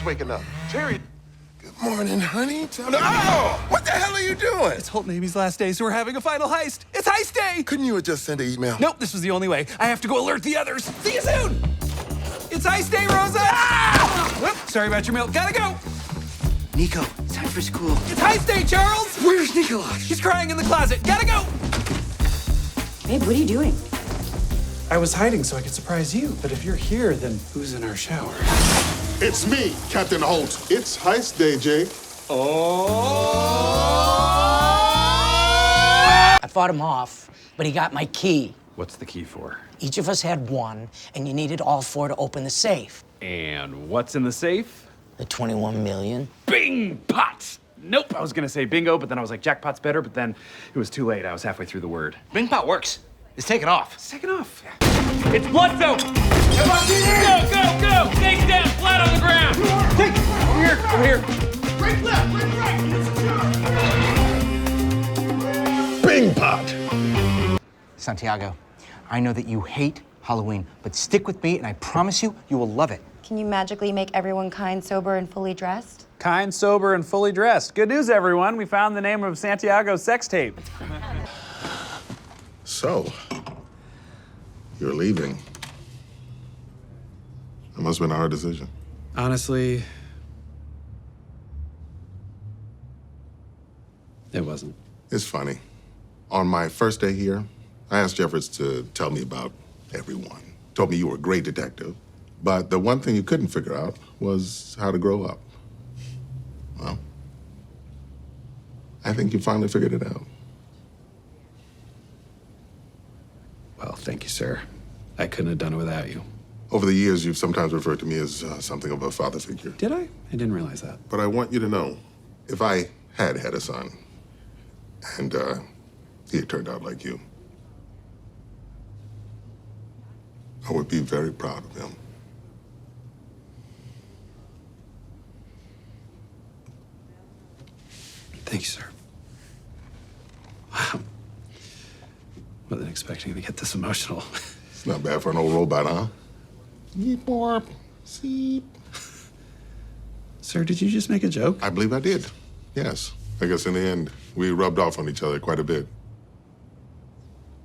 just waking up. Terry. Good morning, honey. Oh! What the hell are you doing? It's Holt and Amy's last day, so we're having a final heist. It's heist day! Couldn't you have just sent an email? Nope, this was the only way. I have to go alert the others. See you soon! It's heist day, Rosa! Ah! Whoop, sorry about your milk. Gotta go! Nico, time for school. It's heist day, Charles! Where's Nicholas? He's crying in the closet. Gotta go! Babe, what are you doing? I was hiding so I could surprise you, but if you're here, then who's in our shower? It's me, Captain Holt. It's heist day, Jake. I fought him off, but he got my key. What's the key for? Each of us had one, and you needed all four to open the safe. And what's in the safe? The 21 million. Bing pot! Nope, I was gonna say bingo, but then I was like, jackpot's better, but then it was too late. I was halfway through the word. Bing pot works. It's taking off. It's taking off. It's blood soap! Come on, go, go, go! Face down, flat on the ground! Take it! Over here! Right left, right. Bing pot. Santiago, I know that you hate Halloween, but stick with me and I promise you, you will love it. Can you magically make everyone kind, sober, and fully dressed? Kind, sober, and fully dressed. Good news, everyone. We found the name of Santiago's sex tape. So, you're leaving. It must have been a hard decision. Honestly, it wasn't. It's funny. On my first day here, I asked Jeffords to tell me about everyone. Told me you were a great detective, but the one thing you couldn't figure out was how to grow up. Well, I think you finally figured it out. Well, thank you, sir. I couldn't have done it without you. Over the years, you've sometimes referred to me as something of a father figure. Did I? I didn't realize that. But I want you to know, if I had a son, and he had turned out like you, I would be very proud of him. Thank you, sir. Wow. Wasn't expecting to get this emotional. It's not bad for an old robot, huh? Yeep, warp, seep. Sir, did you just make a joke? I believe I did. Yes. I guess in the end, we rubbed off on each other quite a bit.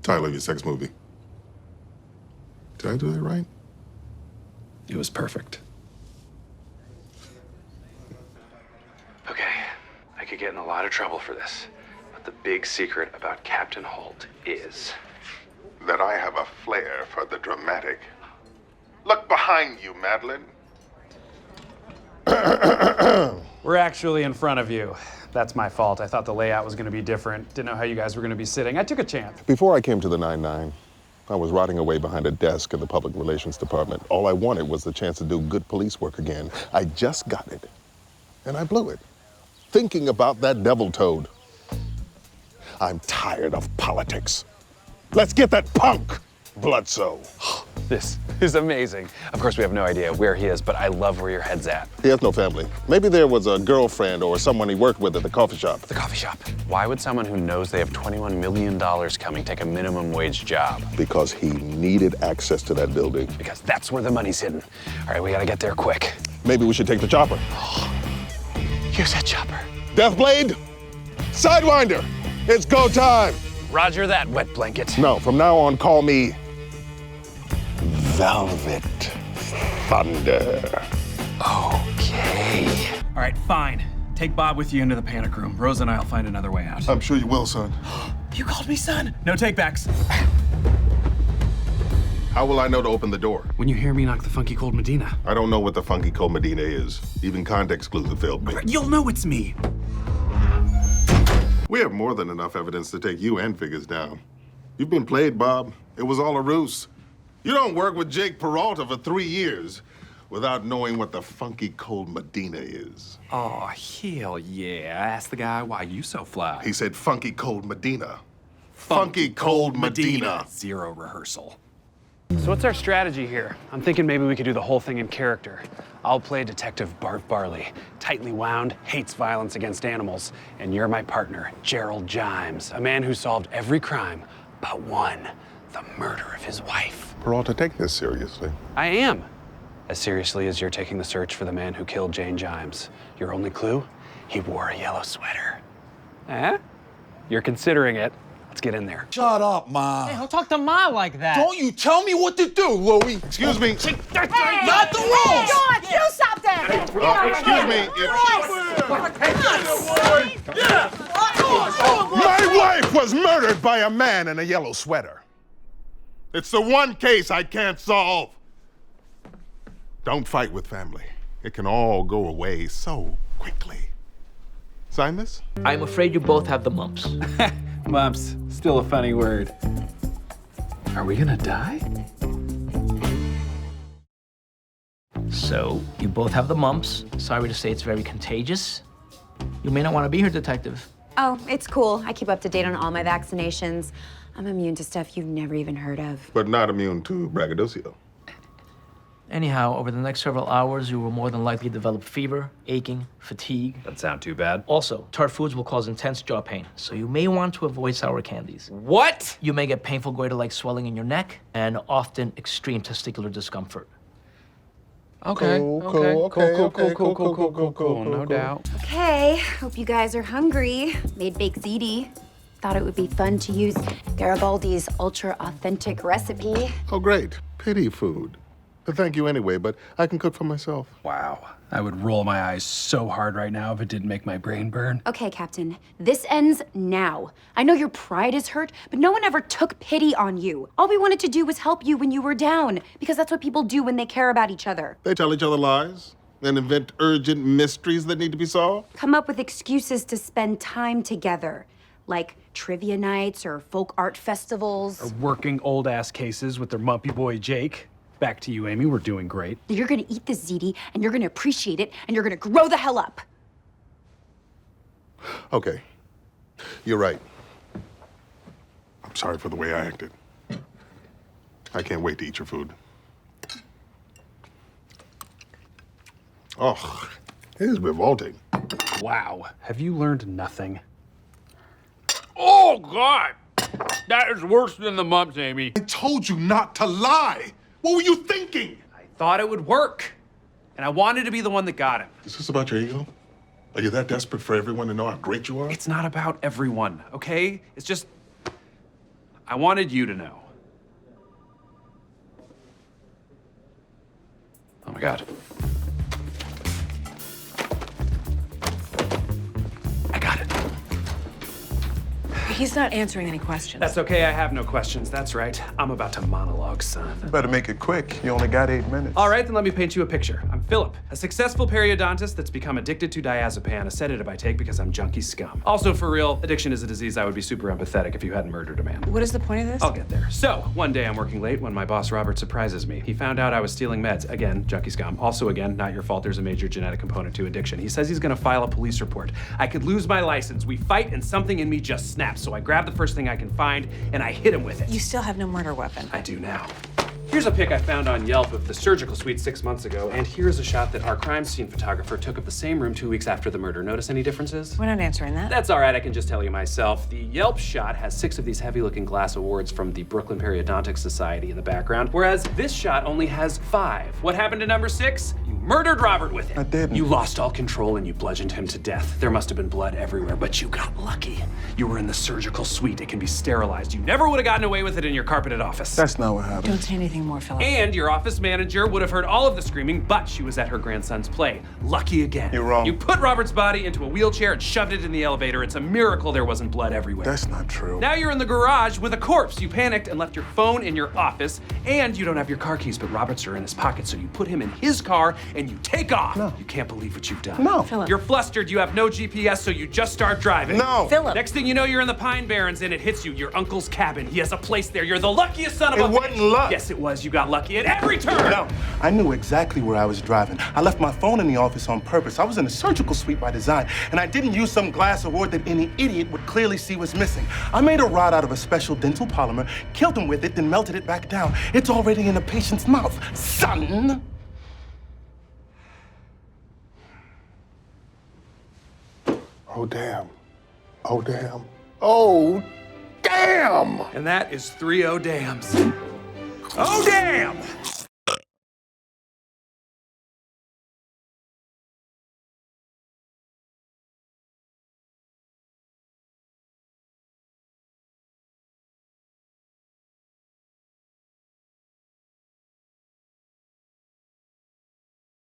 Title of your sex movie. Did I do that right? It was perfect. Okay, I could get in a lot of trouble for this, but the big secret about Captain Holt is That I have a flair for the dramatic. Look behind you, Madeline. we're actually in front of you. That's my fault. I thought the layout was going to be different. Didn't know how you guys were going to be sitting. I took a chance. Before I came to the 9-9, I was rotting away behind a desk in the public relations department. All I wanted was the chance to do good police work again. I just got it, and I blew it. Thinking about that devil toad. I'm tired of politics. Let's get that punk, Bloodso. This is amazing. Of course, we have no idea where he is, but I love where your head's at. He has no family. Maybe there was a girlfriend or someone he worked with at the coffee shop. The coffee shop. Why would someone who knows they have $21 million coming take a minimum wage job? Because he needed access to that building. Because that's where the money's hidden. All right, we gotta get there quick. Maybe we should take the chopper. Use that chopper. Deathblade, Sidewinder, it's go time. Roger that, wet blanket. No, from now on, call me Velvet Thunder. Okay. All right, fine. Take Bob with you into the panic room. Rosa and I'll find another way out. I'm sure you will, son. You called me son. No takebacks. How will I know to open the door? When you hear me knock the funky cold Medina. I don't know what the funky cold Medina is. Even context clues have failed me. You'll know it's me. We have more than enough evidence to take you and Figures down. You've been played, Bob. It was all a ruse. You don't work with Jake Peralta for 3 years without knowing what the funky cold Medina is. Oh, hell yeah. Ask the guy why you so fly. He said funky cold Medina. Funky cold Medina. Zero rehearsal. So what's our strategy here? I'm thinking maybe we could do the whole thing in character. I'll play Detective Bart Barley, tightly wound, hates violence against animals. And you're my partner, Gerald Jimes, a man who solved every crime but one, the murder of his wife. Peralta, take this seriously. I am. As seriously as you're taking the search for the man who killed Jane Jimes. Your only clue? He wore a yellow sweater. Eh? You're considering it. Let's get in there. Shut up, Ma. Hey, don't talk to Ma like that. Don't you tell me what to do, Louie. Excuse me. Not the rules. John, do something! Excuse me. My wife was murdered by a man in a yellow sweater. It's the one case I can't solve. Don't fight with family. It can all go away so quickly. Sign this? I'm afraid you both have the mumps. Mumps, still a funny word. Are we gonna die? So, you both have the mumps. Sorry to say it's very contagious. You may not want to be here, Detective. Oh, it's cool. I keep up to date on all my vaccinations. I'm immune to stuff you've never even heard of. But not immune to braggadocio. Anyhow, over the next several hours, you will more than likely develop fever, aching, fatigue. Doesn't sound too bad. Also, tart foods will cause intense jaw pain, so you may want to avoid sour candies. What? You may get painful goiter-like swelling in your neck and often extreme testicular discomfort. Okay. Cool. No doubt. Okay, hope you guys are hungry. Made baked ziti. Thought it would be fun to use Garibaldi's ultra-authentic recipe. Oh, great. Pity food. Thank you anyway, but I can cook for myself. Wow. I would roll my eyes so hard right now if it didn't make my brain burn. Okay, Captain, this ends now. I know your pride is hurt, but no one ever took pity on you. All we wanted to do was help you when you were down, because that's what people do when they care about each other. They tell each other lies and invent urgent mysteries that need to be solved. Come up with excuses to spend time together, like trivia nights or folk art festivals. Or working old-ass cases with their mumpy boy Jake. Back to you, Amy. We're doing great. You're gonna eat this ziti, and you're gonna appreciate it, and you're gonna grow the hell up. Okay. You're right. I'm sorry for the way I acted. I can't wait to eat your food. Oh, it is revolting. Wow. Have you learned nothing? Oh, God! That is worse than the mumps, Amy. I told you not to lie. What were you thinking? I thought it would work. And I wanted to be the one that got him. Is this about your ego? Are you that desperate for everyone to know how great you are? It's not about everyone, okay? It's just, I wanted you to know. Oh my God. I got it. He's not answering any questions. That's okay, I have no questions. That's right. I'm about to monologue, son. Better make it quick. You only got 8 minutes. All right, then let me paint you a picture. I'm Philip, a successful periodontist that's become addicted to diazepam, a sedative I take because I'm junkie scum. Also, for real, addiction is a disease I would be super empathetic if you hadn't murdered a man. What is the point of this? I'll get there. So, one day I'm working late when my boss Robert surprises me. He found out I was stealing meds. Again, junkie scum. Also, again, not your fault, there's a major genetic component to addiction. He says he's gonna file a police report. I could lose my license. We fight and something in me just snaps. So I grab the first thing I can find and I hit him with it. You still have no murder weapon. I do now. Here's a pic I found on Yelp of the surgical suite 6 months ago, and here's a shot that our crime scene photographer took of the same room 2 weeks after the murder. Notice any differences? We're not answering that. That's all right, I can just tell you myself. The Yelp shot has 6 of these heavy-looking glass awards from the Brooklyn Periodontics Society in the background, whereas this shot only has 5. What happened to number 6? You murdered Robert with it. I didn't. You lost all control and you bludgeoned him to death. There must have been blood everywhere, but you got lucky. You were in the surgical suite. It can be sterilized. You never would have gotten away with it in your carpeted office. That's not what happened. Don't say anything more, Philip. And your office manager would have heard all of the screaming, but she was at her grandson's play. Lucky again. You're wrong. You put Robert's body into a wheelchair and shoved it in the elevator. It's a miracle there wasn't blood everywhere. That's not true. Now you're in the garage with a corpse. You panicked and left your phone in your office, and you don't have your car keys, but Robert's are in his pocket, so you put him in his car and you take off. No. You can't believe what you've done. No. Philip. You're flustered, you have no GPS, so you just start driving. No. Philip. Next thing you know, you're in the Pine Barrens and it hits you. Your uncle's cabin. He has a place there. You're the luckiest son of a It wasn't luck. Yes, it was. You got lucky at every turn. No, I knew exactly where I was driving. I left my phone in the office on purpose. I was in a surgical suite by design, and I didn't use some glass award that any idiot would clearly see was missing. I made a rod out of a special dental polymer, killed him with it, then melted it back down. It's already in the patient's mouth, son! Oh, damn. Oh, damn. Oh, damn! And that is 3 oh dams. Oh, damn!